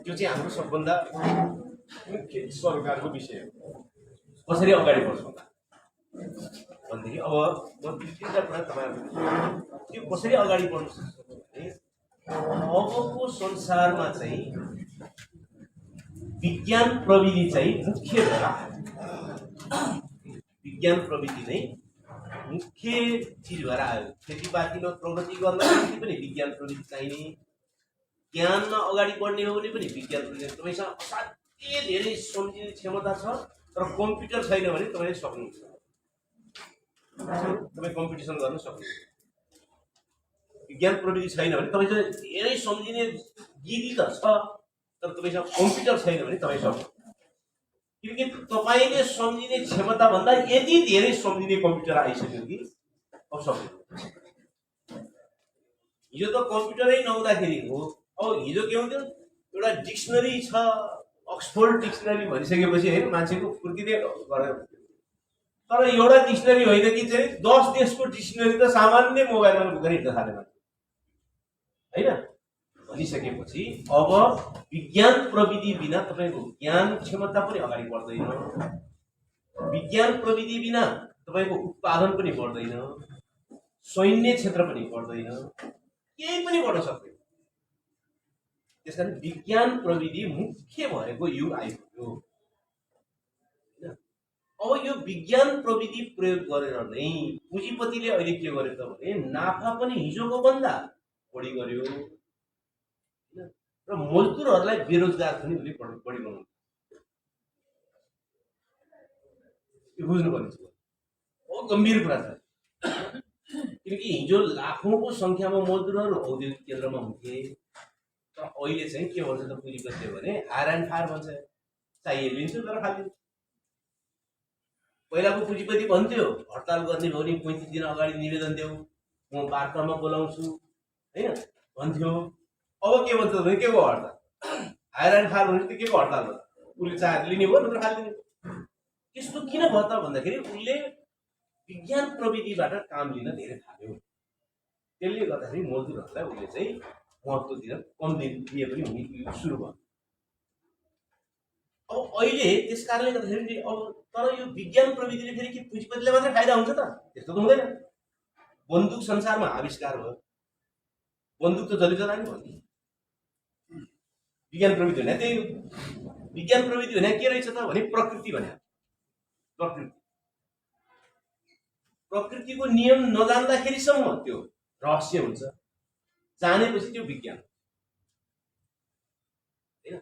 यो चाहिँ हाम्रो सबभन्दा मुख्य सरकारको विषय हो। कसरी अगाडि बढ्छौँ भनेदेखि अब म तीनटा कुरा तपाईँहरूको त्यो कसरी अगाडि बढ्नु सक्छ भने अबको संसारमा चाहिँ विज्ञान प्रविधि चाहिँ मुख्य भएर विज्ञान प्रविधि नै मुख्य चिज भएर आयो। खेतीपातीमा प्रगति गर्नको निम्ति पनि विज्ञान प्रविधि चाहिने, ज्ञानमा अगाडि बढ्ने हो भने पनि विज्ञान प्रविधि। तपाईँसँग असाध्यै धेरै सम्झिने क्षमता छ तर कम्प्युटर छैन भने तपाईँले सक्नुहुन्छ, तपाईँ कम्पिटिसन गर्न सक्नुहुन्छ। विज्ञान प्रविधि छैन भने तपाईँसँग धेरै सम्झिने गिरी त छ तर तपाईँसँग कम्प्युटर छैन भने तपाईँ सक्नुहुन्छ। किनकि तपाईँले सम्झिने क्षमता भन्दा यति धेरै सम्झिने कम्प्युटर आइसक्यो कि अब सक्दैन। हिजो त कम्प्युटरै नहुँदाखेरि हो। अब हिजो के हुन्थ्यो, एउटा डिक्सनरी छ, अक्सफोर्ड डिक्सनरी भनिसकेपछि होइन मान्छेको फुर्किँदै गरेर तर एउटा डिक्सनरी होइन कि चाहिँ 10 देशको डिक्सनरी त सामान्य मोबाइलमा बोकेर हिँड्न थाले मान्छे होइन भनिसकेपछि अब विज्ञान प्रविधि बिना तपाईँको ज्ञान क्षमता पनि अगाडि बढ्दैन, विज्ञान प्रविधि बिना तपाईँको उत्पादन पनि बढ्दैन, सैन्य क्षेत्र पनि बढ्दैन, केही पनि बढ्न सक्दैन। त्यसकारण विज्ञान प्रविधि मुख्य भएको युग आइपुग्यो। अब यो विज्ञान प्रविधि प्रयोग गरेर नै पुँजीपतिले अहिले के गर्यो त भने नाफा पनि हिजोको भन्दा बढी गर्यो र मजदुरहरूलाई बेरोजगार पनि उसले बढी बनाउनु। यो बुझ्नुपर्ने छ, बहुत गम्भीर कुरा छ। किनकि हिजो लाखौंको संख्यामा मजदुरहरू औद्योगिक केन्द्रमा हुन्थे तर अहिले चाहिँ के भन्छ त पुँजीपतिले भने हायर एन्ड फायर भन्छ, चाहिए लिन्छु तर खालिदिन्छु। पहिलाको पुँजीपति भन्थ्यो हडताल गर्ने भयो भने 35 दिन अगाडि निवेदन देऊ, म वार्तामा बोलाउँछु होइन भन्थ्यो। अब के भन्छ भने के को हडताल, हायर एन्ड फायर भने के को हडताल भन्छ, उसले चाहेर लिने भयो नत्र खालिदिने। त्यस्तो किन भयो त भन्दाखेरि उसले विज्ञान प्रविधिबाट काम लिन धेरै थाल्यो। त्यसले गर्दाखेरि मजदुरहरूलाई उसले चाहिँ महत्त्व दिन कम दिए पनि हुने सुरु भयो। अब अहिले त्यस कारणले गर्दाखेरि अब तर यो विज्ञान प्रविधिले फेरि के पुँजीपतिले मात्रै फाइदा हुन्छ त, त्यस्तो त हुँदैन। बन्दुक संसारमा आविष्कार भयो, बन्दुक त जसले चलायो नि भन्ने विज्ञान प्रविधि भने त्यही हो। विज्ञान प्रविधि भने के रहेछ त भने प्रकृति भने प्रकृतिको नियम नजान्दाखेरिसम्म त्यो रहस्य हुन्छ, जानेपछि त्यो विज्ञान होइन।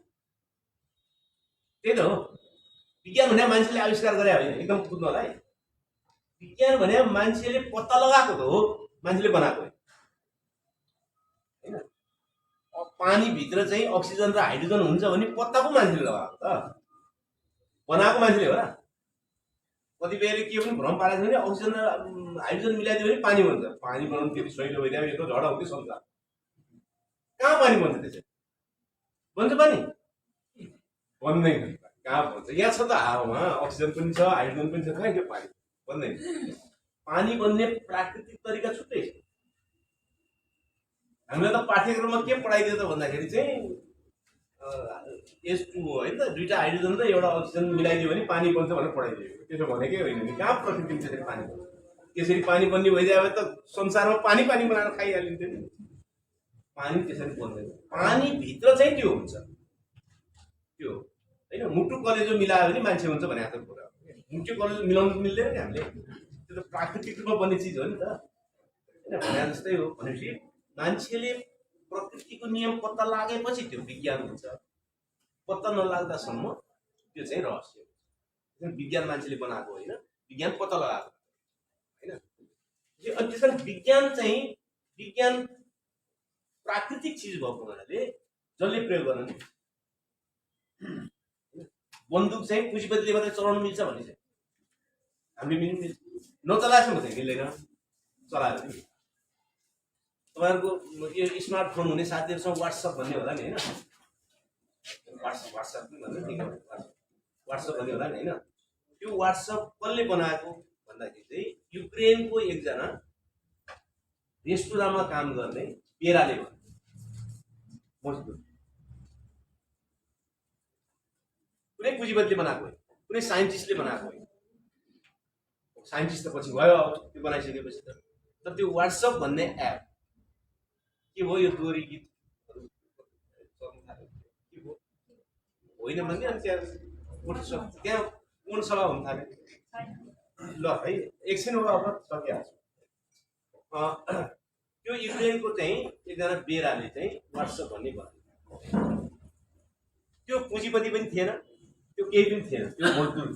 त्यही त हो विज्ञान भने मान्छेले आविष्कार गरे होइन, एकदम बुझ्नु होला है। विज्ञान भने मान्छेले पत्ता लगाएको त हो, मान्छेले बनाएको होइन। पानीभित्र चाहिँ अक्सिजन र हाइड्रोजन हुन्छ भने पत्ता पो मान्छेले लगाएको त, बनाएको मान्छेले हो र। कतिपयले के पनि भ्रम पारेको छ भने अक्सिजन र हाइड्रोजन मिलाइदियो भने पानी बन्छ, पानी बनाउनु त्यति सहिलो भइदियो यत्रो झड आउँथ्यो संसार, कहाँ पानी बन्छ त्यसै बन्छ पानी बन्दैन, कहाँ बन्छ। यहाँ छ त हावामा अक्सिजन पनि छ हाइड्रोजन पनि छ, कहाँ के पानी बन्दैन। पानी बन्ने प्राकृतिक तरिका छुट्टै छ। हामीलाई त पाठ्यक्रममा के पढाइदियो त भन्दाखेरि चाहिँ H2O होइन त, दुईटा हाइड्रोजन र एउटा अक्सिजन मिलाइदियो भने पानी बन्छ भनेर पढाइदियो। त्यसो भनेकै होइन नि, कहाँ प्रकृतिमा त्यसरी पानी बन्छ। त्यसरी पानी बन्ने भइदियो भने त संसारमा पानी बनाएर खाइहालिन्थ्यो नि। पानी त्यसरी बन्दैन, पानीभित्र चाहिँ त्यो हुन्छ, त्यो होइन। मुटु कलेजो मिलायो भने मान्छे हुन्छ भने आएको कुरा, मुटु कलेजो मिलाउनु मिल्दैन नि हामीले, त्यो त प्राकृतिक रूपमा बन्ने चिज हो नि त होइन। भने जस्तै हो भनेपछि मान्छेले प्रकृतिको नियम पत्ता लागेपछि त्यो विज्ञान हुन्छ, पत्ता नलाग्दासम्म त्यो चाहिँ रहस्य हो। विज्ञान मान्छेले बनाएको होइन, विज्ञान पत्ता लगाएको होइन। त्यस कारण विज्ञान चाहिँ विज्ञान प्राकृतिक चिज भएको हुनाले जसले प्रयोग गर्न नि बन्दुक चाहिँ पुँजीपतिले मात्रै चलाउनु मिल्छ भन्ने चाहिँ हामीले मिल्छ, नचलाएसम्म चाहिँ मिल्दैन। चलाएर नि तपाईँहरूको यो स्मार्टफोन हुने साथीहरूसँग वाट्सएप भन्ने होला नि होइन, वाट्सएप भन्ने ठिक हो, वाट्सएप भन्ने होला नि होइन। त्यो वाट्सएप कसले बनाएको भन्दाखेरि चाहिँ युक्रेनको एकजना रेस्टुराँमा काम गर्ने पेराले भन्यो मजदुर। कुनै पुँजीपतिले बनाएको होइन, कुनै साइन्टिस्टले बनाएको होइन। साइन्टिस्ट त पछि भयो अब त्यो बनाइसकेपछि त। तर त्यो व्हाट्सएप भन्ने एप के हो, यो दोहोरी गीत के हो होइन भने अनि त्यहाँ कोण सभा हुन थाल्यो। ल है एकछिन हो अब सकिहाल्छु। त्यो युक्रेनको चाहिँ एकजना बेराले चाहिँ व्हाट्सएप भन्ने भन्यो। त्यो पुँजीपति पनि थिएन, त्यो केही पनि थिएन, त्यो मजदुर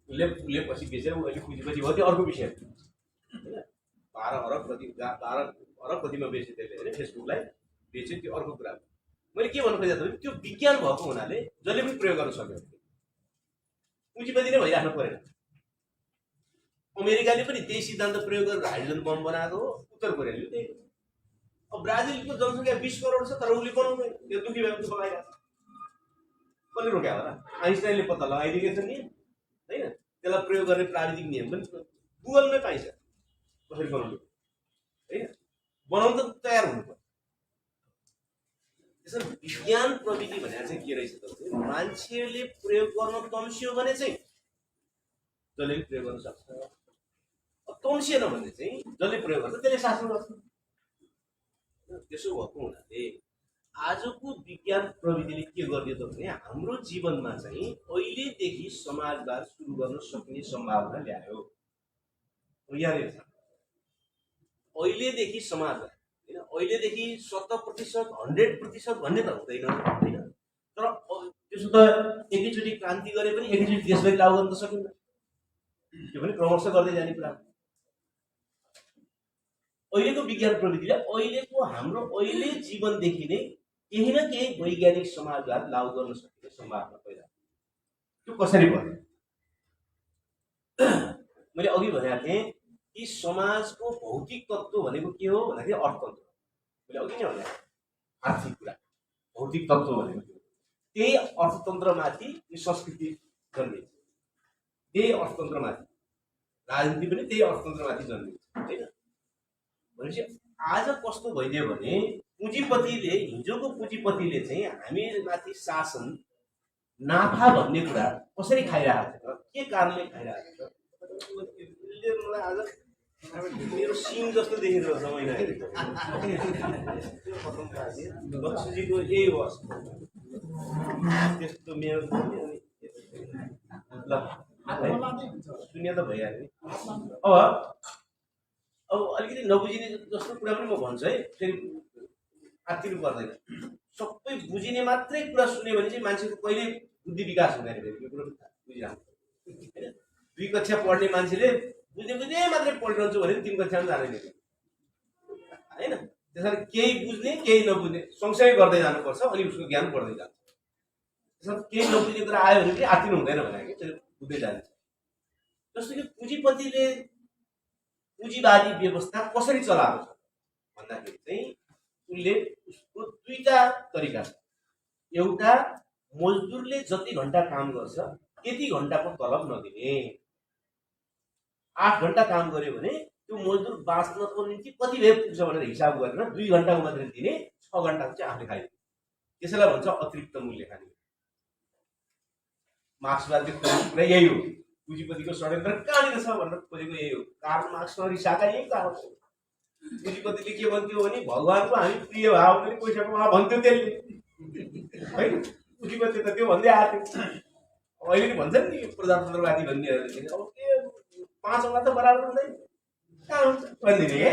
उसले पछि बेचेर अहिले पुँजीपति भयो, त्यो अर्को विषय होइन। 12 अरब कतिमा बेच्यो त्यसले होइन, फेसबुकलाई बेच्यो, त्यो अर्को कुरा। मैले के भन्नु खोजेको थियो, त्यो विज्ञान भएको हुनाले जसले पनि प्रयोग गर्न सक्यो, पुँजीपति नै भइराख्नु परेन। अमेरिकाले पनि त्यही सिद्धान्त प्रयोग गरेर हाइड्रोजन बम बनाएको हो, उत्तर कोरियाले त्यही। अब ब्राजिलको जनसङ्ख्या 20 करोड छ, तर उसले बनाउँदैन, त्यो दुखी भएको दुःख लगाइरहेको छ। कसले रोक्यो होला? आइन्स्टाइनले पत्ता लगाइदिएको छ नि होइन, त्यसलाई प्रयोग गर्ने प्राविधिक नियम पनि गुगलमै पाइन्छ कसरी बनाउनु होइन, बनाउनु त तयार हुनु पर्छ। त्यसरी विज्ञान प्रविधि भनेर चाहिँ के रहेछ त, मान्छेले प्रयोग गर्न तम्सियो भने चाहिँ जसले पनि प्रयोग गर्न सक्छ, तम्सिएन भने चाहिँ जसले प्रयोग गर्छ त्यसले शासन गर्छ। त्यसो भएको हुनाले आजको विज्ञान प्रविधिले के गरिदियो त भने हाम्रो जीवनमा चाहिँ अहिलेदेखि समाजवाद सुरु गर्न सक्ने सम्भावना ल्यायो। यहाँनिर छ अहिलेदेखि समाजवाद होइन, अहिलेदेखि 100% 100% भन्ने त हुँदैन होइन, तर त्यसो त एकैचोटि क्रान्ति गरे पनि एकैचोटि देशभरि लागू गर्न त सकिन्न, त्यो पनि क्रमशः गर्दै जाने कुरा। अहिलेको विज्ञान प्रविधिले अहिलेको हाम्रो अहिले जीवनदेखि नै केही न केही वैज्ञानिक समाजवाद लागू गर्न सकिने सम्भावना पैदा। त्यो कसरी भयो? मैले अघि भनेको थिएँ कि समाजको भौतिक तत्त्व भनेको के हो भन्दाखेरि अर्थतन्त्र। मैले अघि नै भने आर्थिक कुरा, भौतिक तत्त्व भनेको के हो, त्यही अर्थतन्त्रमाथि यो संस्कृति जन्मिन्छ, त्यही अर्थतन्त्रमाथि राजनीति पनि त्यही अर्थतन्त्रमाथि जन्मिन्छ होइन। भनेपछि आज कस्तो भइदियो भने पुँजीपतिले, हिजोको पुँजीपतिले चाहिँ हामीमाथि शासन नाफा भन्ने कुरा कसरी खाइरहेको छ, के कारणले खाइरहेको छ, मलाई आज मेरो सिङ जस्तो देखिरहेको छ। महिना लक्ष्मीजीको यही हो त्यस्तो मेरो ल शून्य त भइहाल्यो। अब अलिकति नबुझिने जस्तो कुरा पनि म भन्छु है, फेरि आत्तिनु पर्दैन। सबै बुझिने मात्रै कुरा सुन्यो भने चाहिँ मान्छेको कहिले बुद्धि विकास हुँदैन। यो कुरो बुझिरहन्छ होइन। 2 कक्षा पढ्ने मान्छेले बुझ्ने मात्रै पढिरहन्छु भने 3 कक्षामा जाँदैन होइन। त्यसरी केही बुझ्ने केही नबुझ्ने सँगसँगै गर्दै जानुपर्छ, अनि उसको ज्ञान बढ्दै जान्छ। त्यसमा केही नबुझ्ने कुरा आयो भने चाहिँ आत्तिनु हुँदैन भने कि त्यसले बुझ्दै जान्छ। जस्तो कि पुँजीपतिले पुँजीवादी व्यवस्था कसरी चलाएको छ भन्दाखेरि चाहिँ उसले उसको 2टा तरिका छ। एउटा मजदुरले जति घण्टा काम गर्छ त्यति घण्टाको तलब नदिने। 8 घण्टा काम गर्यो भने त्यो मजदुर बाँच्नको निम्ति कति भए पुग्छ भनेर हिसाब गरेर 2 घण्टाको मात्रै दिने, 6 घण्टाको चाहिँ आफूले खाइदिने। त्यसैलाई भन्छ अतिरिक्त मूल्य खाने। मार्क्सवादको कुरा यही हो, पुँजीपतिको षड्यन्त्र कहाँनिर छ भनेर खोजेको यही हो। कार्ल मार्क्ससँग रिसाएका यही कारण हो। पुँजीपतिले के भन्थ्यो भने भगवानको हामी प्रिय भाव पनि पैसा कमा भन्थ्यो त्यसले होइन। पुँजीपति त त्यो भन्दै आएको थियो। अहिले नि भन्छन् नि प्रजातन्त्रवादी भन्नेहरूले अब के 5 औँला त बराबर हुँदैन कहाँ हुन्छ भनिदिने है।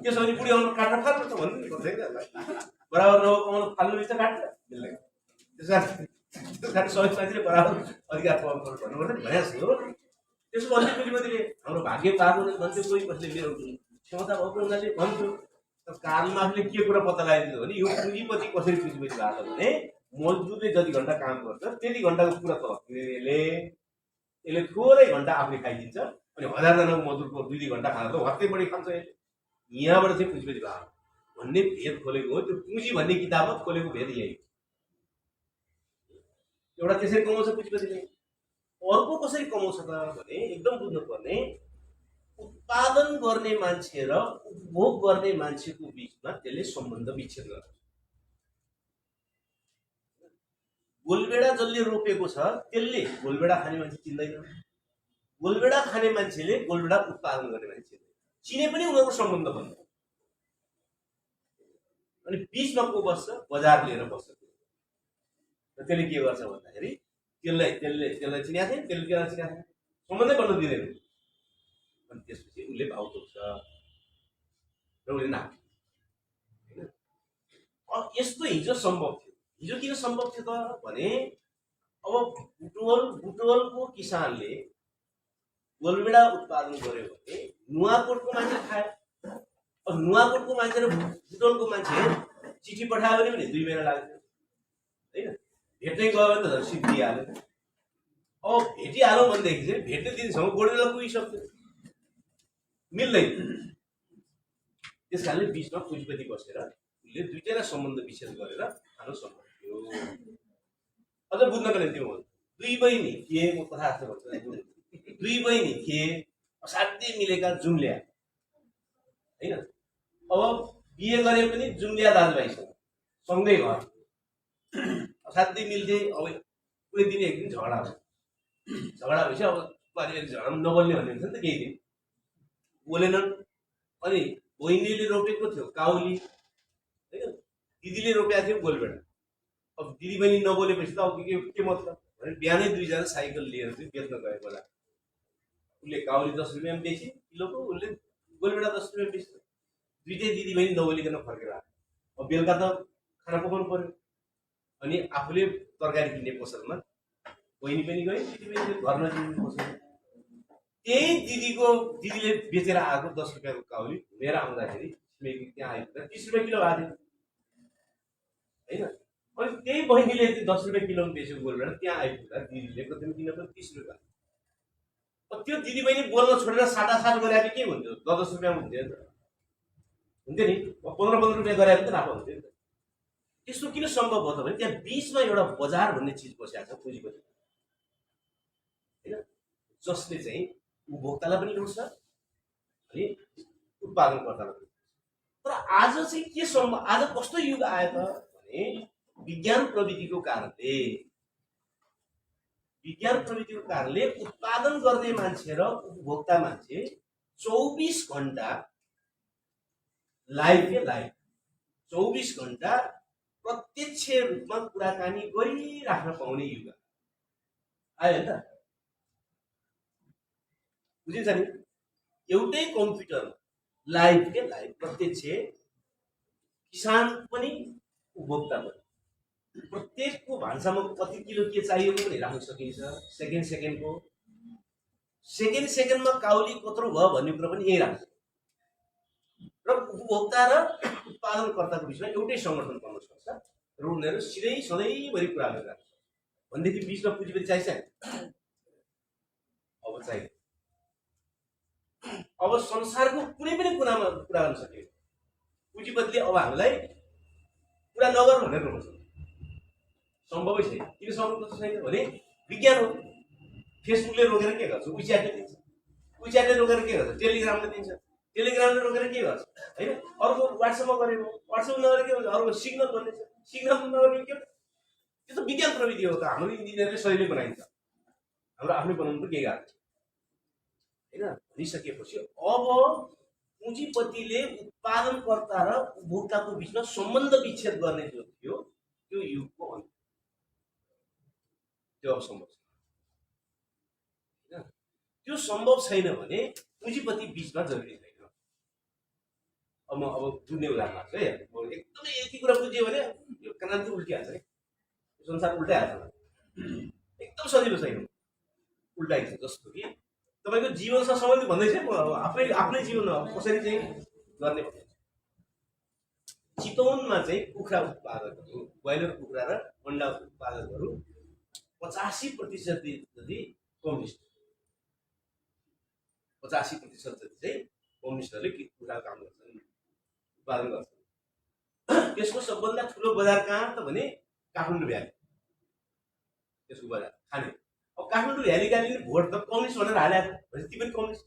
त्यसो भने बुढी औँला काट्न फाल्नु त भन्नु नि पर्दैन, बराबर नभएको औँला फाल्नु रहेछ काट्छ मिल्दैन। त्यस कारण सबै मान्छेले बराबर अधिकार पाउनुपर्छ भन्नुपर्छ नि भने जस्तो हो। त्यसो भन्थ्यो पुँजीपतिले, हाम्रो भाग्य पार्नु भन्थ्यो, कोही कसले मेरो क्षमता भएको हुनाले भन्थ्यो। तर कार्ल मार्क्सले के कुरा पत्ता लगाइदियो भने यो पुँजीपति कसरी पुँजीपति भएको भने मजदुरले जति घण्टा काम गर्छ त्यति घण्टाको पुरा तलब यसले थोरै घण्टा आफूले खाइदिन्छ, अनि 1000 जनाको मजदुरको 2 घण्टा खाँदा त हत्तै बढी खान्छ। यहाँबाट चाहिँ पुँजीपति भएको भन्ने भेद खोलेको हो। त्यो पुँजी भन्ने किताबमा खोलेको भेद यही। एउटा त्यसरी कमाउँछ पुँजीपतिले, अर्को कसरी कमाउँछ त भने एकदम बुझ्नुपर्ने उत्पादन गर्ने मान्छे र उपभोग गर्ने मान्छेको बिचमा त्यसले सम्बन्ध विच्छेद गर्छ। गोलबेडा जसले रोपेको छ त्यसले गोलबेडा खाने मान्छे चिन्दैन, गोलबेडा खाने मान्छेले गोलबेडा उत्पादन गर्ने मान्छे चिने पनि उनीहरूको सम्बन्ध बन्छ। अनि बिचमा को बस्छ? बजार लिएर बस्छ। र त्यसले के गर्छ भन्दाखेरि त्यसलाई चिनेको थिएन, त्यसले त्यसलाई चिनेको थिएन, सम्बन्धै बन्न दिँदैन। अनि त्यसपछि उसले भाउ तोक्छ र उसले नाप्छ होइन। यस्तो हिजो सम्भव थियो। हिजो किन सम्भव थियो त भने अब बुटवलको किसानले गोलबेडा उत्पादन गर्यो भने नुवाकोटको मान्छे खायो। अब नुवाकोटको मान्छे र बुटवलको मान्छे चिठी पठायो भने पनि 2 महिना लाग्थ्यो होइन। भेट्दै गयो भने त सिद्धिहाल्यो। अब भेटिहालौँ भनेदेखि चाहिँ भेट्ने दिनसम्म गोडमेला पुगिसक्यो, मिल्दैन। त्यस कारणले बिचमा पुँजीपति बसेर उसले दुईटैलाई सम्बन्ध विच्छेद गरेर खानु सम्भव थियो। अझ बुझ्नको निम्ति म 2 बहिनी थिए, म कथा भन्छु, 2 बहिनी थिए असाध्यै मिलेका जुम्ल्या होइन। अब बिहे गरे पनि जुम्ल्या दाजुभाइसँग सँगै घर, असाध्यै मिल्थे। अब कुनै दिन एक दिन झगडा भयो, झगडा भएपछि अब पारिवारिक झगडा नबोल्ने भन्ने हुन्छ नि त, केही दिन बोलेनन्। अनि बहिनीले रोपेको थियो काउली होइन, दिदीले रोपेको थियो गोलबेडा। अब दिदी बहिनी नबोलेपछि त अब के मतलब भने बिहानै 2 जना साइकल लिएर चाहिँ बेच्न गए बजार। उसले काउली 10 रुपियाँमा बेची किलोको, उसले गोलबेडा 10 रुपियाँमा बेच्छ। दुईटै दिदी बहिनी नबोलिकन फर्केर आयो। अब बेलुका त खाना पकाउनु पर्यो। अनि आफूले तरकारी किन्ने पसलमा बहिनी पनि गए, दिदी पनि घर नजिक पसल। त्यही दिदीले बेचेर आएको 10 रुपियाँको काउली लिएर आउँदाखेरि त्यहाँ आइपुग्दा 30 रुपियाँ किलो भएको थियो होइन। अनि त्यही बहिनीले 10 रुपियाँ किलोमा बेचेको गोलबेडा त्यहाँ आइपुग्दा दिदीले कति किन पनि 30 रुपियाँ। अब त्यो दिदी बहिनी बोल्न छोडेर साटासाट गरे के हुन्थ्यो? 10 रुपियाँ हुन्थ्यो नि। 15 रुपियाँ गरे पनि त नाफा हुन्थ्यो नि त। त्यस्तो किन सम्भव भयो त भने त्यहाँ बिचमा एउटा बजार भन्ने चिज बसेको छ, पुँजीपति होइन, जसले चाहिँ उपभोक्तालाई पनि लुट्छ अनि उत्पादनकर्तालाई पनि। तर आज चाहिँ के सम्भव, आज कस्तो युग आयो त भने विज्ञान प्रविधिको कारणले उत्पादन गर्ने मान्छे र उपभोक्ता मान्छे 24 घण्टा लाइभ 24 घण्टा प्रत्यक्ष रूपमा कुराकानी गरिराख्न पाउने युग आयो नि त। बुझिन्छ नि? एउटै कम्प्युटर लाइभ प्रत्यक्ष, किसान पनि उपभोक्ता पनि प्रत्येकको भान्सामा कति किलो के चाहिएको पनि राख्न सकिन्छ। सेकेन्डमा काउली कत्रो भयो भन्ने कुरा पनि यही राख्छ। र उपभोक्ता र उत्पादनकर्ताको बिचमा एउटै संगठन बन्न सक्छ र उनीहरू सिधै सधैँभरि कुरा गरिरहेको छ भनेदेखि बिचमा पुँजीपति चाहिन्छ। अब चाहिन्छ। अब संसारको कुनै पनि कुरामा कुरा गर्न सकियो। पुँजीपतिले अब हामीलाई कुरा नगर भनेर रोक्छ, सम्भवै छैन। किन सम्भव छैन भने विज्ञान हो। फेसबुकले रोकेर के गर्छ? विच्याटले दिन्छ। विच्याटले रोकेर के गर्छ? टेलिग्रामले दिन्छ। टेलिग्रामले रोकेर के गर्छ होइन? अर्को वाट्सएपमा गरेको, वाट्सएप नगरेर के भन्छ? अर्को सिग्नल भन्ने छ, सिग्नल नगरेर के? त्यो त विज्ञान प्रविधि हो त। हाम्रो इन्जिनियरले सजिलै बनाइन्छ, हाम्रो आफ्नै बनाउनु पनि केही गाह्रो छैन होइन। भनिसकेपछि अब पुँजीपतिले उत्पादनकर्ता र उपभोक्ताको बिचमा सम्बन्ध विच्छेद गर्ने जो थियो त्यो युगको अन्त, त्यो अब सम्भव छैन। त्यो सम्भव छैन भने पुँजीपति बिचमा जरुरी छैन। अब म बुझ्ने उदाहरण लाग्छ है। एकदमै यति कुरा बुझ्यो भने यो क्रान्ति उल्टिहाल्छ है, संसार उल्टाइहाल्छ। एकदम सजिलो छैन, उल्टाइन्छ। जस्तो कि तपाईँको जीवनसँग सम्बन्धित भन्दैछ, म आफ्नै जीवनमा कसरी चाहिँ गर्ने भन्दैछ। चितवनमा चाहिँ कुखुरा उत्पादकहरू, ब्रोइलर कुखुरा र अण्डा उत्पादकहरू 85% जति कम्युनिस्ट, 85% जति चाहिँ कम्युनिस्टहरूले कुखुराको काम गर्छन्, उत्पादन गर्छन्। त्यसको सबभन्दा ठुलो बजार कहाँ त भने काठमाडौँ भ्याली, त्यसको बजार खाने। अब काठमाडौँ भ्यालीका लागि भोट त कम्युनिस्ट भनेर हालेको भने ती पनि कम्युनिस्ट,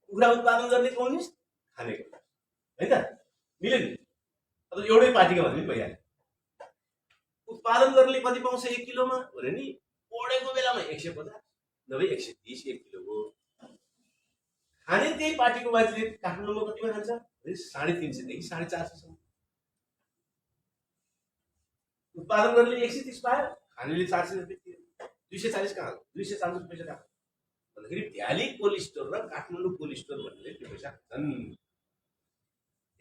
कुखुरा उत्पादन गर्ने कम्युनिस्ट, खाने है त, मिल्यो नि? अब एउटै पार्टीको भने पनि भइहाल्यो। उत्पादन गर्नेले कति पाउँछ 1 किलोमा भने नि बढेको बेलामा 150 नभए 130 1 किलोको। खाने त्यही पार्टीको मान्छेले काठमाडौँमा कतिमा खान्छ 350 देखि 450 सम्म। उत्पादन गर्नेले 130 पायो, खानेले 400 रुपियाँ तिर्यो, 240 कहाँ 240 पैसा कहाँ भन्दाखेरि भ्याली कोल्ड स्टोर र काठमाडौँ कोल्ड स्टोर भन्ने त्यो पैसा खान्छन्।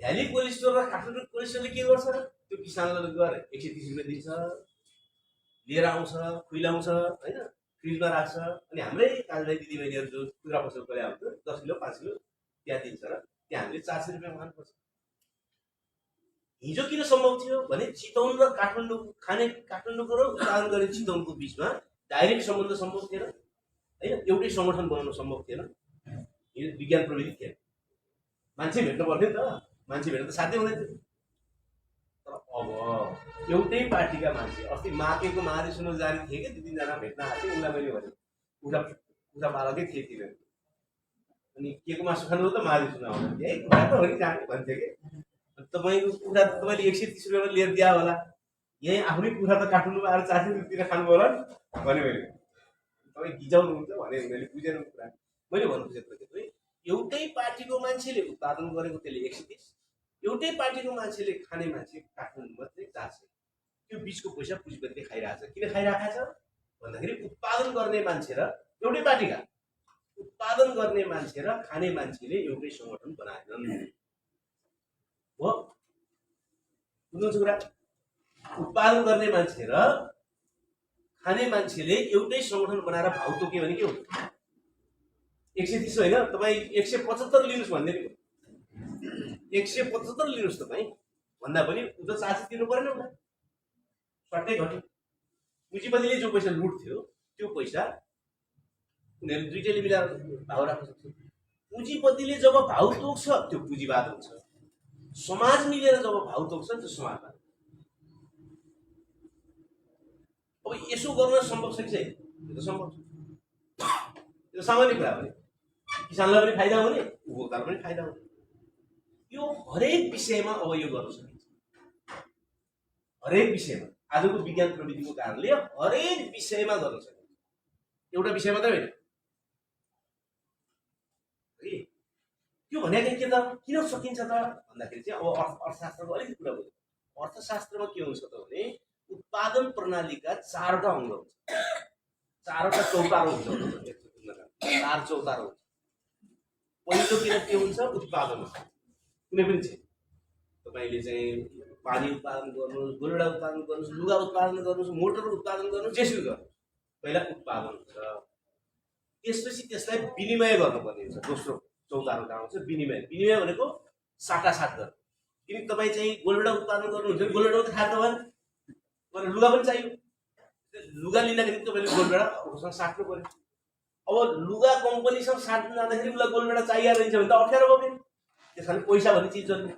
भ्याली कोल्ड स्टोर र काठमाडौँ कोल्ड स्टोरले के गर्छ र त्यो किसानलाई गएर 130 रुपियाँ दिन्छ, लिएर आउँछ, खुइलाउँछ हैन, फ्रिजमा राख्छ। अनि हाम्रै दाजुभाइ दिदीबहिनीहरू जो खुद्रा पसल गरे हुन्छ 10 किलो 5 किलो त्यहाँ दिन्छ र त्यहाँ हामीले 400 रुपियाँ खानुपर्छ। हिजो किन सम्भव थियो भने चितवन र काठमाडौँ खाने काठमाडौँको र उत्पादन गर्ने चितवनको बिचमा डाइरेक्ट सम्बन्ध सम्भव थिएन हैन, एउटै संगठन बनाउन सम्भव थिएन। यो विज्ञान प्रविधि थिएन, मान्छे भेट्नु पर्थ्यो नि त, मान्छे भेट्न त साध्य हुँदैन थियो। तर अब एउटै पार्टीका मान्छे अस्ति माकेको महाधिवेशन जारी थिए कि 2-3 जना भेट्न आएको थिए, उनलाई मैले भने कुखुरा पालकै थिए तिनीहरू। अनि के को मासु खानु त महाधिवेशन आउँदा यही कुखुरा त हो नि जाने भन्थ्यो कि तपाईँको कुखुरा त तपाईँले 130 रुपियाँमा लिएर दिया होला, यहीँ आफ्नै कुखुरा त काठमाडौँमा आएर 400 रुपियाँ खानु होला भने मैले तपाईँ गिजाउनुहुन्छ भने उनीहरूले बुझेन कुरा। मैले भन्नु खोजेको चाहिँ एउटै पार्टीको मान्छेले उत्पादन गरेको त्यसले 130, एउटै पार्टीको मान्छेले खाने मान्छे काठमाडौँमा चाहिँ 400। त्यो बिचको पैसा पुँजीपतिले खाइरहेछ। किन खाइरहेको छ भन्दाखेरि उत्पादन गर्ने मान्छे र एउटै पार्टीका उत्पादन गर्ने मान्छे र खाने मान्छेले एउटै संगठन बनाएनन् हो। बुझ्नुहुन्छ कुरा? उत्पादन गर्ने मान्छे र खाने मान्छेले एउटै संगठन बनाएर भाउ तोक्यो भने के हुन्छ? 130 होइन, तपाईँ 175 लिनुहोस् भन्दै नि 175 लिनुहोस् तपाईँ भन्दा पनि उता 400 तिर्नु परेन उता सट्टै घट्यो। पुँजीपतिले जो पैसा लुट्थ्यो त्यो पैसा उनीहरू दुईटैले मिलाएर भाउ राख्न सक्छ। पुँजीपतिले जब भाउ तोक्छ त्यो पुँजीवाद हुन्छ, समाज मिलेर जब भाउ तोक्छ त्यो समाजवाद। अब यसो गर्न सम्भव छ कि छैन? यो त सम्भव छ, यो सामान्य कुरा हो नि। किसानलाई पनि फाइदा हुने, उपभोक्तालाई पनि फाइदा हुने। यो हरेक विषयमा अब यो गर्न सकिन्छ, हरेक विषयमा। आजको विज्ञान प्रविधिको कारणले हरेक विषयमा गर्न सकिन्छ, एउटा विषय मात्रै होइन। त्यो भनेको के त किन सकिन्छ त भन्दाखेरि चाहिँ अब अर्थशास्त्रको अलिकति कुरा बुझ्नु। अर्थशास्त्रमा के हुन्छ त भने उत्पादन प्रणालीका 4वटा अङ्ग हुन्छ, 4वटा चौतारो हुन्छ, 4 चौतारो हुन्छ। पहिलो किन के हुन्छ? उत्पादन हुन्छ। कुनै पनि चाहिँ तपाईँले चाहिँ पानी उत्पादन गर्नुहोस्, गोलभेडा उत्पादन गर्नुहोस्, लुगा उत्पादन गर्नुहोस्, मोटर उत्पादन गर्नुहोस्, जेसुकै गर्नुहोस्, पहिला उत्पादन हुन्छ। त्यसपछि त्यसलाई विनिमय गर्नुपर्ने हुन्छ। दोस्रो चौतारो काम हुन्छ विनिमय। विनिमय भनेको साटासाट गर्नु। किन तपाईँ चाहिँ गोलभेडा उत्पादन गर्नुहुन्छ भने गोलभेडा त खाएर तपाईँ लुगा पनि चाहियो, लुगा लिँदाखेरि तपाईँले गोलभेडा अरूसँग साट्नु पर्यो। अब लुगा कम्पनीसँग साट्नु जाँदाखेरि उसलाई गोलभेडा चाहिएको रहन्छ भने त अप्ठ्यारो भयो। त्यस कारण पैसा भन्ने चिज जन्म्यो।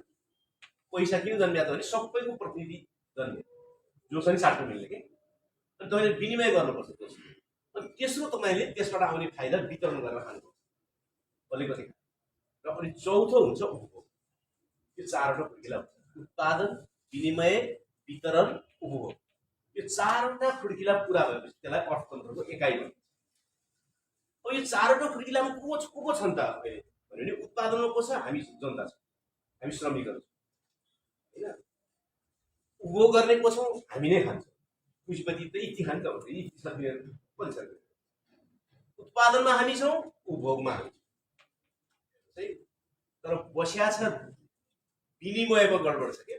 पैसा किन जन्मिया त भने सबैको प्रतिनिधि जन्म्यो जोसँग साट्नु मिल्ने कि। अनि तपाईँले विनिमय गर्नुपर्छ दोस्रो। अनि तेस्रो तपाईँले त्यसबाट आउने फाइदा वितरण गरेर खानुपर्छ अलिकति। र अनि चौथो हुन्छ उपभोग। यो 4वटा खुड्किला हुन्छ, उत्पादन, विनिमय, वितरण, उपभोग। यो 4वटा खुड्किला पुरा भएपछि त्यसलाई अर्थतन्त्रको एकाइ भन्छ। अब यो 4वटा खुड्किलामा को को छन् त अहिले भने उत्पादनमा को छ? हामी जनता छौँ, हामी श्रमिकहरू छौँ होइन। उपभोग गर्ने को छौँ? हामी नै खान्छौँ। पुँजीपति त यति खान्छ यति पनि छ। उत्पादनमा हामी छौँ, उपभोगमा हामी छौँ। तर बस्या छ विनिमयमा गडबड छ क्या।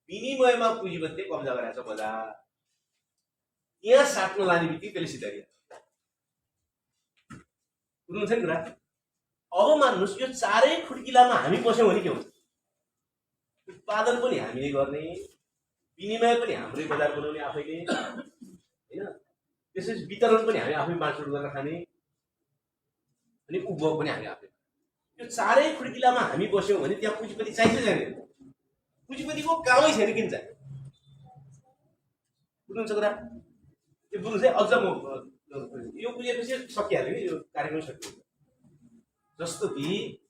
विनिमयमा पुँजीपतिले कब्जा गरेको छ बजार। यहाँ साट्न लाने बित्तिकै त्यसले सिधाइहाल्छ। बुझ्नुहुन्छ नि कुरा? अब मान्नुहोस् यो 4 खुड्किलामा हामी बस्यौँ भने के हुन्छ? उत्पादन पनि हामीले गर्ने, विनिमय पनि हाम्रै बजार बनाउने आफैले होइन, त्यसपछि वितरण पनि हामी आफै बाँडचुँड गरेर खाने, अनि उपभोग पनि हामी आफै। यो 4 खुड्किलामा हामी बस्यौँ भने त्यहाँ पुँजीपति चाहिन्छ छैन? पुँजीपतिको कामै छैन, किन चाहियो? बुझ्नुहुन्छ कुरा? यो बुझ्नुहोस् है। अझ म यो बुझेपछि सकिहाल्यो कि यो कार्यक्रम सकिन्छ। जस्तो कि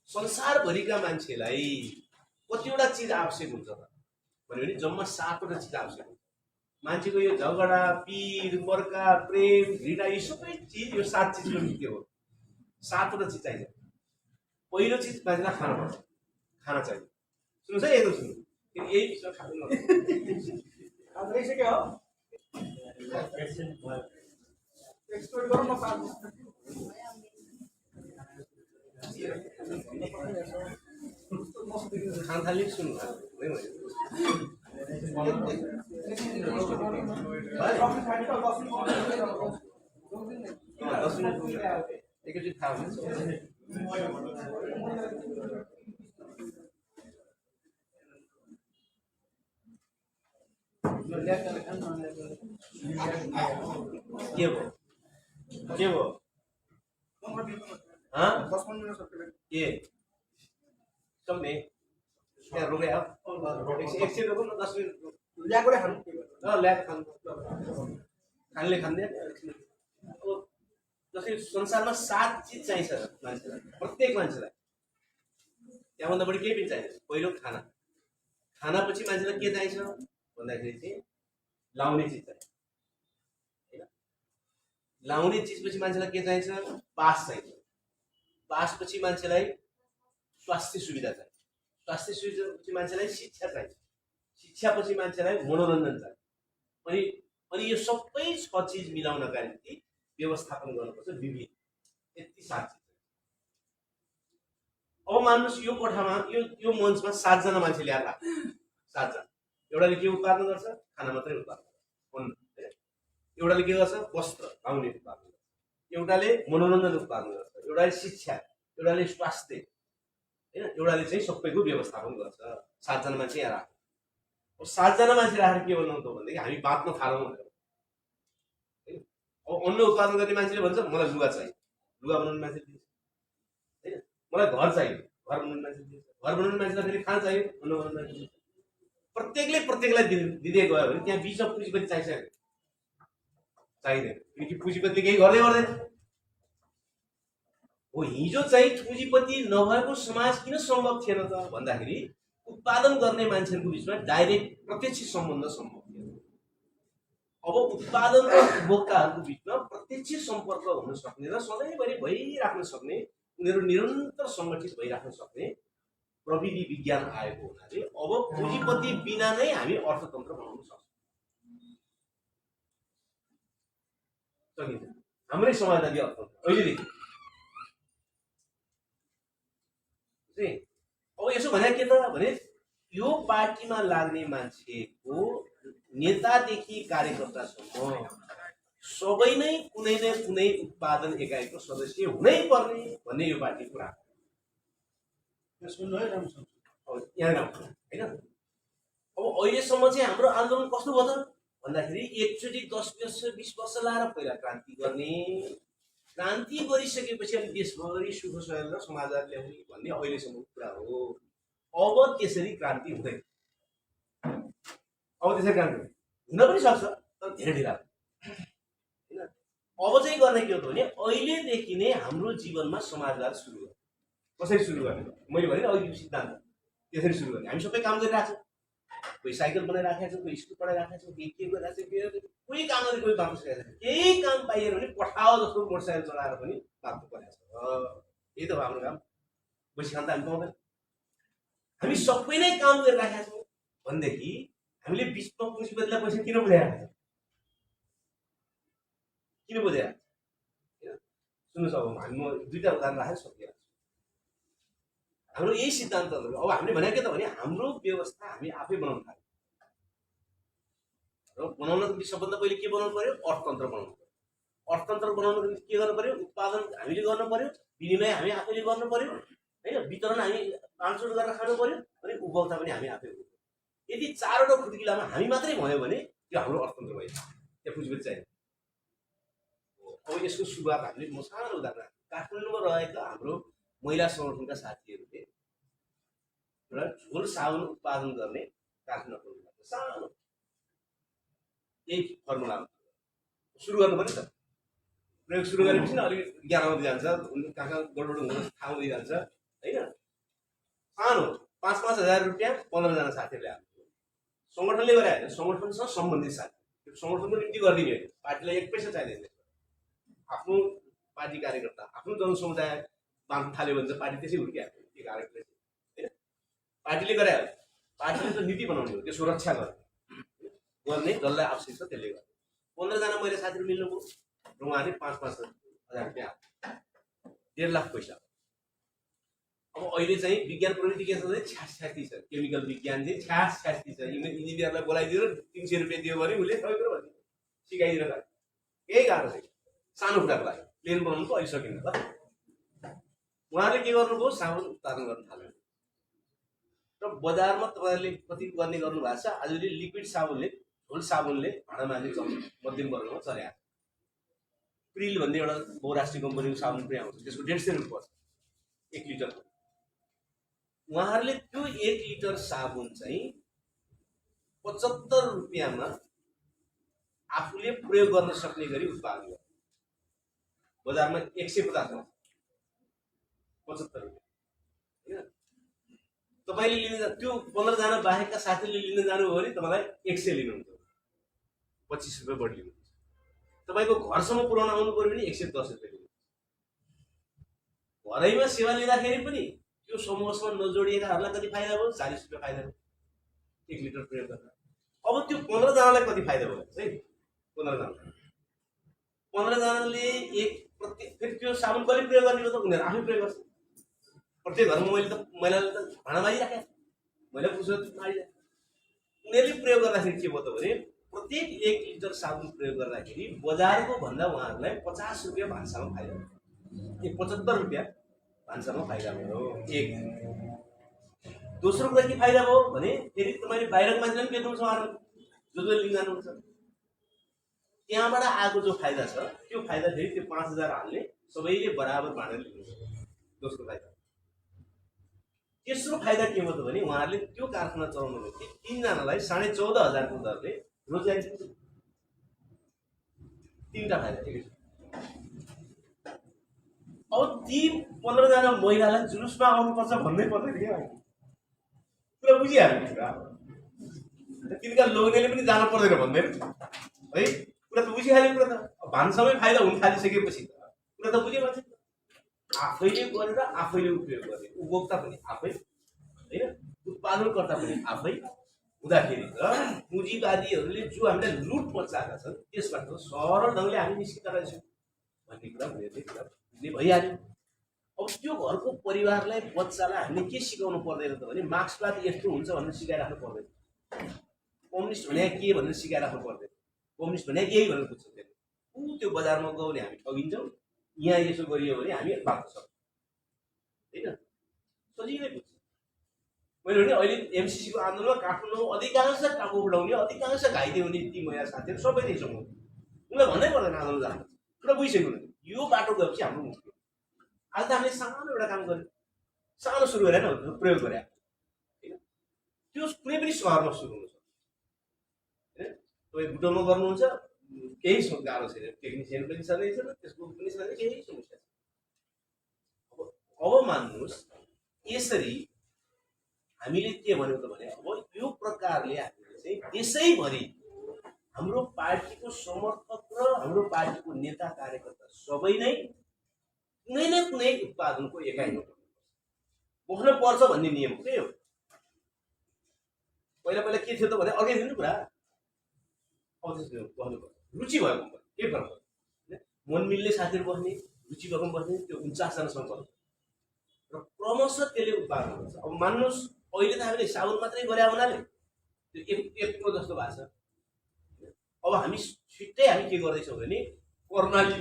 संसारभरिका मान्छेलाई कतिवटा चिज आवश्यक हुन्छ त भने जम्मा 7वटा चिज आवश्यक हुन्छ। मान्छेको यो झगडा पीर बर्का प्रेम घृणा यो सबै चिज यो 7 चिजको के हो 7वटा चिज चाहिन्छ पहिलो चिज मान्छेलाई खानु पर्छ खाना चाहियो सुन्नुहोस् है एकदम सुन्नु यही विषय खानु खान थाली सुन्नु एकैचोटि थाहा हुन्छ के भयो के सक्ने त्यहाँ रोके एकछिन रोकौँ न 10 मिनट ल्याएकोले खानु ल्याएको खानु खानले खाँदैन जस्तै संसारमा 7 चिज चाहिन्छ मान्छेलाई प्रत्येक मान्छेलाई त्यहाँभन्दा बढी केही पनि चाहिन्छ पहिलो खाना खानापछि मान्छेलाई के चाहिन्छ भन्दाखेरि चाहिँ लाउने चिज चाहिन्छ हैन लाउने चिजपछि मान्छेलाई के चाहिन्छ बास चाहिन्छ बासपछि मान्छेलाई स्वास्थ्य सुविधा चाहिन्छ स्वास्थ्य सुविधापछि मान्छेलाई शिक्षा चाहिन्छ शिक्षापछि मान्छेलाई मनोरञ्जन चाहिन्छ अनि यो सबै 6 चिज मिलाउनका निम्ति व्यवस्थापन गर्नुपर्छ विविध यति 7 चिज अब मान्नुहोस् यो कोठामा यो मञ्चमा 7 जना मान्छे ल्याएर 7 जना एउटाले के उत्पादन गर्छ खाना मात्रै उत्पादन गर्छ एउटाले के गर्छ वस्त्र लाउने उत्पादन गर्छ एउटाले मनोरञ्जन उत्पादन गर्छ एउटाले शिक्षा एउटाले स्वास्थ्य हैन एउटाले चाहिँ सबैको व्यवस्थापन गर्छ 7 जना मान्छे यहाँ राख्छ अब 7 जना मान्छे राखेर के भन्नु त भन्दाखेरि हामी बाँच्न थालौँ भनेर अब अन्न उत्पादन गर्ने मान्छेले भन्छ मलाई लुगा चाहियो लुगा बनाउने मान्छेले दिन्छ हैन मलाई घर चाहियो घर बनाउने मान्छेले दिन्छ घर बनाउने मान्छेलाई फेरि खाना चाहियो अन्न बनाउने मान्छेले प्रत्येकले प्रत्येकलाई दिँदै गयो भने त्यहाँ बिचमा पुँजीपति चाहिँदैन किनकि पुँजीपतिले केही गर्दैन हो हिजो चाहिँ पुँजीपति नभएको समाज किन सम्भव थिएन त भन्दाखेरि उत्पादन गर्ने मान्छेहरूको बिचमा डाइरेक्ट प्रत्यक्ष सम्बन्ध सम्भव थियो अब उत्पादन र उपभोक्ताहरूको बिचमा प्रत्यक्ष सम्पर्क हुन सक्ने र सधैँभरि भइराख्न सक्ने उनीहरू निरन्तर सङ्गठित भइराख्न सक्ने प्रविधि विज्ञान आएको हुनाले अब पुँजीपति बिना नै हामी अर्थतन्त्र बनाउन सक्छौँ हाम्रै समाजवादी अर्थतन्त्र अहिलेदेखि अब यसो भने के त भने यो पार्टीमा लाग्ने मान्छेको नेतादेखि कार्यकर्तासम्म सबै नै कुनै न कुनै उत्पादन एकाइको सदस्य हुनै पर्ने भन्ने यो पार्टी कुरा यहाँ होइन अब अहिलेसम्म चाहिँ हाम्रो आन्दोलन कस्तो भयो त भन्दाखेरि एकचोटि 10 वर्ष 20 वर्ष लाएर पहिला क्रान्ति गर्ने क्रान्ति गरिसकेपछि अनि देशभरि सुख सहयोग र समाजवाद ल्याउने भन्ने अहिलेसम्मको कुरा हो अब त्यसरी क्रान्ति हुँदैन अब त्यसरी क्रान्ति हुन पनि सक्छ तर धेरै ढिला होइन अब चाहिँ गर्ने के हो भने अहिलेदेखि नै हाम्रो जीवनमा समाजवाद सुरु गर्ने कसरी सुरु गर्ने मैले भने अघि सिद्धान्त त्यसरी सुरु गर्ने हामी सबै काम गरिरहेको छौँ कोही साइकल बनाइराखेको छ कोही स्कुल पढाइराखेको छ के गरिरहेको छ कोही काम गर्ने कोही बाँच्नु सकेको छैन केही काम पाइएन भने पठाओ जस्तो मोटरसाइकल चलाएर पनि बाँच्नु परेको छ यही त हो हाम्रो काम पैसा खान त हामी पाउँदैन हामी सबै नै काम गरिराखेका छौँ भनेदेखि हामीले बिचमा पुँजीपतिलाई पैसा किन बुझाइरहेको छ किन बुझाइरहेको छ सुन्नुहोस् अब हामी म 2टा उदाहरण राखेर सकिरहेको छु हाम्रो यही सिद्धान्तहरू अब हामीले भनेको के त भने हाम्रो व्यवस्था हामी आफै बनाउन थाल्यौँ र बनाउनको निम्ति सबभन्दा पहिले के बनाउनु पर्यो अर्थतन्त्र बनाउनु पर्यो अर्थतन्त्र बनाउनको निम्ति के गर्नु पर्यो उत्पादन हामीले गर्नु पर्यो विनिमय हामी आफैले गर्नु पर्यो हैन वितरण हामी बाँडचुँड गरेर खानु पर्यो अनि उपभोक्ता पनि हामी आफै गर्नु पर्यो यदि 4वटा खुट्किलामा हामी मात्रै भयो भने त्यो हाम्रो अर्थतन्त्र भयो त्यो पुँजीपति चाहियो अब यसको सुरुवात हामीले म सानो उदाहरण काठमाडौँमा रहेका हाम्रो महिला संगठनका साथीहरूले एउटा झोल साबुन उत्पादन गर्ने कारखाना खोल्नु सानो यही फर्मुलामा सुरु गर्नु पर्यो त प्रयोग सुरु गरेपछि अलिक ज्ञान आउँदै जान्छ कहाँ कहाँ गडबड हुन थाहा हुँदै जान्छ होइन सानो 5-5 हजार रुपियाँ 15 जना साथीहरूले हाल्नु सङ्गठनले गरे होइन सङ्गठनसँग सम्बन्धित साथी समर्थनको निम्ति गरिदिने होइन, पार्टीलाई एक पैसा चाहिँदैन। आफ्नो पार्टी कार्यकर्ता आफ्नो जनसमुदाय बाँध्न थाल्यो भने चाहिँ पार्टी त्यसै हुर्किहाल्छ। के कारणले होइन, पार्टीले गरे, पार्टीले त नीति बनाउने हो, त्यो सुरक्षा गर्ने जसलाई आवश्यक छ त्यसले गर्ने। 15 जना मैले साथीहरू मिल्नुभयो र उहाँले 5,000 रुपियाँ 1.5 लाख पैसा। अब अहिले चाहिँ विज्ञान प्रविधि के छ, छ्यास छ, केमिकल विज्ञान चाहिँ छ्यास छ। इन्जिनियरलाई बोलाइदियो 300 रुपियाँ दियो भने उसले सबै कुरो भन्छ, सिकाइदिएर गयो। केही गाह्रो छैन, सानो कुराको लागि प्लेन बनाउनु पो अहिले सकिन्न त। उहाँले के गर्नुभयो, साबुन उत्पादन गर्न थाल्यो र बजारमा तपाईँहरूले कति गर्ने गर्नु भएको छ। आजले लिक्विड साबुनले, झोल साबुनले भाँडा मार्ने मध्यम वर्गमा चल्या। प्रिल भन्ने एउटा बहुराष्ट्रिय कम्पनीको साबुन पनि आउँछ, त्यसको 150 रुपियाँ पर्छ 1 लिटर। उहाँहरूले त्यो 1 लिटर साबुन चाहिँ 75 रुपियाँमा आफूले प्रयोग गर्न सक्ने गरी उत्पादन गर्छ। बजारमा 150 हो, 75 रुपियाँ होइन। तपाईँले लिन त्यो 15 जना बाहेकका साथीले लिन जानुभयो भने तपाईँलाई 100 लिनुहुन्छ, 25 रुपियाँ बढी लिनुहुन्छ। तपाईँको घरसम्म पुर्याउन आउनु पर्यो भने 110 रुपियाँ लिनुहुन्छ। घरैमा सेवा लिँदाखेरि पनि त्यो समूहसँग नजोडिएकाहरूलाई कति फाइदा भयो, 40 रुपियाँ फाइदा भयो 1 लिटर प्रयोग गर्दा। अब त्यो 15 जनालाई कति फाइदा भयो है, 15 जनाले एक प्रत्येक, फेरि त्यो साबुन कसले प्रयोग गर्ने हो त, उनीहरू आफै प्रयोग गर्छ। प्रत्येक घरमा महिलाले त भाँडा मारिराखे, मैला पुछ्यो मारिराखे। उनीहरूले प्रयोग गर्दाखेरि के भयो त भने प्रत्येक 1 लिटर साबुन प्रयोग गर्दाखेरि बजारको भन्दा उहाँहरूलाई 50 रुपियाँ भान्सामा फाइदा भयो। 75 रुपियाँ भान्सामा फाइदा भयो। एक दोस्रो कुरा के फाइदा भयो भने फेरि तपाईँले बाहिरको मान्छेलाई पनि बेच्नुहुन्छ, उहाँहरू जो लिन जानुहुन्छ, त्यहाँबाट आएको जो फाइदा छ त्यो फाइदा फेरि त्यो 5,000 हाल्ने सबैले बराबर बाँडेर लिनुहुन्छ। दोस्रो फाइदा। तेस्रो फाइदा के भयो त भने उहाँहरूले त्यो कारखाना चलाउनुको निम्ति 3 जनालाई 14,500 को दरले रोजगारी दिन्छ। 3टा फाइदा। अब ती 15 जना महिलालाई जुलुसमा आउनुपर्छ भन्नै पर्दैन क्या, कुरा बुझिहाल्नु कुरा। तिनका लोग्नेले पनि जानु पर्दैन भन्दैन है, कुरा त बुझिहाल्यो। कुरा त भान्सामै फाइदा हुन थालिसकेपछि त कुरा त बुझ्यो मान्छे। आफैले गरेर आफैले उपयोग गर्ने, उपभोक्ता पनि आफै होइन, उत्पादनकर्ता पनि आफै हुँदाखेरि त पुँजीवादीहरूले जो हामीलाई लुट मचाएका छन् त्यसबाट सरल ढङ्गले हामी निस्किँदा रहेछौँ भन्ने कुरा बुझ्ने भइहाल्यो। अब त्यो घरको परिवारलाई, बच्चालाई हामीले के सिकाउनु पर्दैन त भने मार्क्सवाद यस्तो हुन्छ भनेर सिकाइराख्नु पर्दैन, कम्युनिस्ट भने के भनेर सिकाइराख्नु पर्दैन। कम्युनिस्ट भने यही भनेर बुझ्छ ऊ त्यो बजारमा गयो भने हामी ठगिन्छौँ, यहाँ यसो गरियो भने हामी बाँच्न सक्छौँ होइन, सजिलै बुझ्छ। मैले भने अहिले एमसिसीको आन्दोलनमा काठमाडौँमा अधिकांश टाउको उडाउने, अधिकांश घाइते हुने ती महिला साथीहरू सबै त्यही छौँ। उनलाई भन्नै पर्दैन आन्दोलन जानु, कुरा बुझिसक्यो भने यो बाटो गएपछि हाम्रो मुक्ति। आज त हामीले सानो एउटा काम गर्यो, सानो सुरु गरेर प्रयोग गरे होइन, त्यो कुनै पनि सहरमा सुरु हुन्छ होइन। तपाईँ भुटानमा गर्नुहुन्छ केही गाह्रो छैन, टेक्निसियन पनि छँदैछ, त्यसको पनि छैन, केही समस्या छैन। अब मान्नुहोस् यसरी हामीले के भन्यो त भने अब यो प्रकारले हामीले चाहिँ देशैभरि हाम्रो पार्टीको समर्थक र हाम्रो पार्टीको नेता कार्यकर्ता सबै नै कुनै न कुनै उत्पादनको एकाइमा बस्न पर्छ भन्ने नियम के हो। पहिला पहिला के थियो त भने अर्कै थियो नि कुरा, अब त्यसो बस्नुपर्छ, रुचि भएको के फरक पर्छ, मन मिल्ने साथीहरू बस्ने, रुचि भएको बस्ने, त्यो 49 जनासँग बस्छ र क्रमशः त्यसले उत्पादन गर्छ। अब मान्नुहोस् अहिले त हामीले साबुन मात्रै गरे हुनाले त्यो एकको जस्तो भएको छ। अब हामी छिट्टै हामी के गर्दैछौँ भने कर्णाली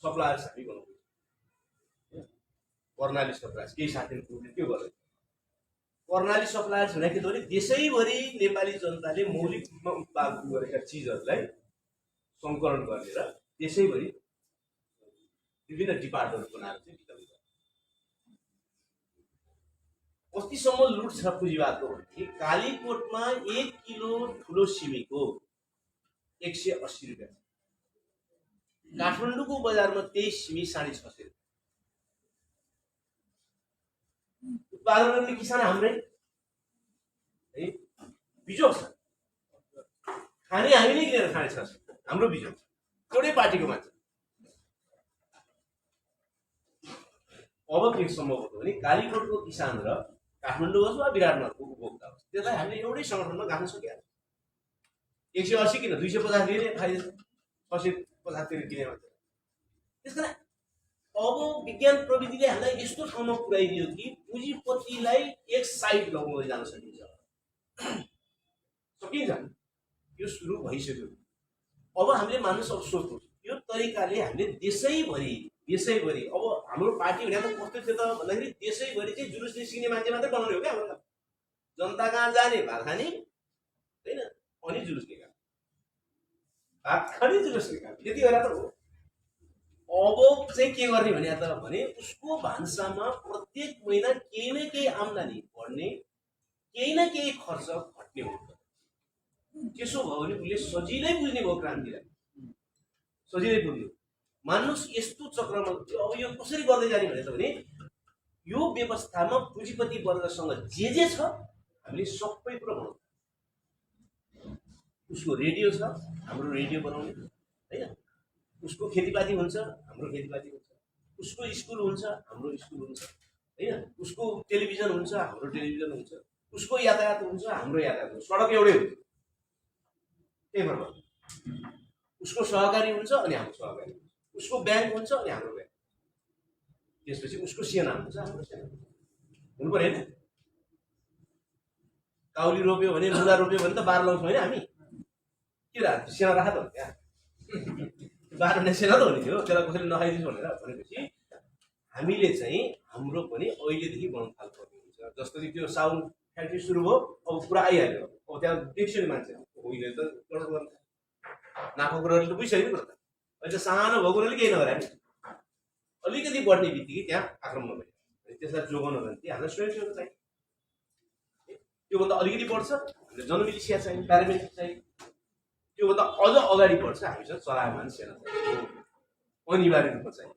सप्लायर्स हामी बनाउँछौँ, कर्णाली सप्लायर्स। केही साथीहरूले त्यो गर्दैछ। कर्णाली सप्लायर्स भनेको के भने देशैभरि नेपाली जनताले मौलिक रूपमा उत्पादन गरेका चिजहरूलाई सङ्कलन गरेर देशैभरि विभिन्न डिपार्टमेन्ट बनाएर चाहिँ वितरण गर्छ। कतिसम्म लुट छ पुँजीवादको भने कालीकोटमा 1 किलो ठुलो सिमीको 180 रुपियाँ छ, काठमाडौँको बजारमा त्यही सिमी 650 रुपियाँ। उत्पादन गर्ने किसान हाम्रै है, बिजोग छ, खाने हामीले किनेर खाने छ हाम्रो भिजन एउटै पार्टीको मान्छे। अब के सम्भव हो भने कालीकोटको किसान र काठमाडौँ होस् वा विराटनगरको उपभोक्ता होस् त्यसलाई हामीले एउटै सङ्गठनमा गाड्न सकिहाल्छ। 180 किन 250 दिने फाइदा 650 तिर किने मान्छे। त्यसकारण अब विज्ञान प्रविधिले हामीलाई यस्तो ठाउँमा पुर्याइदियो कि पुँजीपतिलाई एक साइड लगाउँदै जान सकिन्छ। यो सुरु भइसक्यो। अब हामीले मान्न सक्छौँ यो तरिकाले हामीले देशैभरि अब हाम्रो पार्टी भने त कस्तो थियो त भन्दाखेरि देशैभरि चाहिँ जुलुस निस्किने मान्छे मात्रै बनाउने हो क्या हाम्रो। जनता कहाँ जाने भात खाने होइन अनि जुलुस निकाल्ने भात खाने जुलुस निकाल्ने यति बेला त हो। अब चाहिँ के गर्ने भने उसको भान्सामा प्रत्येक महिना केही न केही आम्दानी बढ्ने केही न केही खर्च घट्ने हुन्छ। त्यसो भयो भने उसले सजिलै बुझ्ने भयो क्रान्तिलाई सजिलै बुझ्यो। मान्नुहोस् यस्तो चक्रमा अब यो कसरी गर्दै जाने भने यो व्यवस्थामा पुँजीपति वर्गसँग जे छ हामीले सबै कुरा बनाउँछौँ। उसको रेडियो छ हाम्रो रेडियो बनाउने होइन, उसको खेतीपाती हुन्छ हाम्रो खेतीपाती हुन्छ, उसको स्कुल हुन्छ हाम्रो स्कुल हुन्छ होइन, उसको टेलिभिजन हुन्छ हाम्रो टेलिभिजन हुन्छ, उसको यातायात हुन्छ हाम्रो यातायात हुन्छ। सडक एउटै हुन्छ त्यही भएर उसको सहकारी हुन्छ अनि हाम्रो सहकारी हुन्छ, उसको ब्याङ्क हुन्छ अनि हाम्रो ब्याङ्क, त्यसपछि उसको सेना हुन्छ हाम्रो सेना हुनु पर्यो होइन। काउली रोप्यो भने मुला रोप्यो भने त बार लाउँछौँ होइन हामी के राख्छ सेना राख त त्यहाँ बार भने सेना त हुने थियो त्यसलाई कसैले नखाइदिन्छ भनेपछि हामीले चाहिँ हाम्रो पनि अहिलेदेखि बनाउन थाल्नुपर्ने हुन्छ। जस्तो कि त्यो साउन्ड फ्याक्ट्री सुरु भयो अब पुरा आइहाल्यो अब त्यहाँ देख्छ नि मान्छे उहिले त नाफा कुराले त बुझिसक्यो नि त अहिले सानो भएको कुराले केही नगरे हामी अलिकति बढ्ने बित्तिकै त्यहाँ आक्रमण भयो त्यसलाई जोगाउन भने हामीलाई स्वयंसेवक चाहियो। त्योभन्दा अलिकति बढ्छ हामीले जनमिलिसिया चाहियो प्यारामिलिट्री चाहियो। त्योभन्दा अझ अगाडि बढ्छ हामीसँग चलायमान सेना चाहियो अनिवार्य रूपमा चाहियो।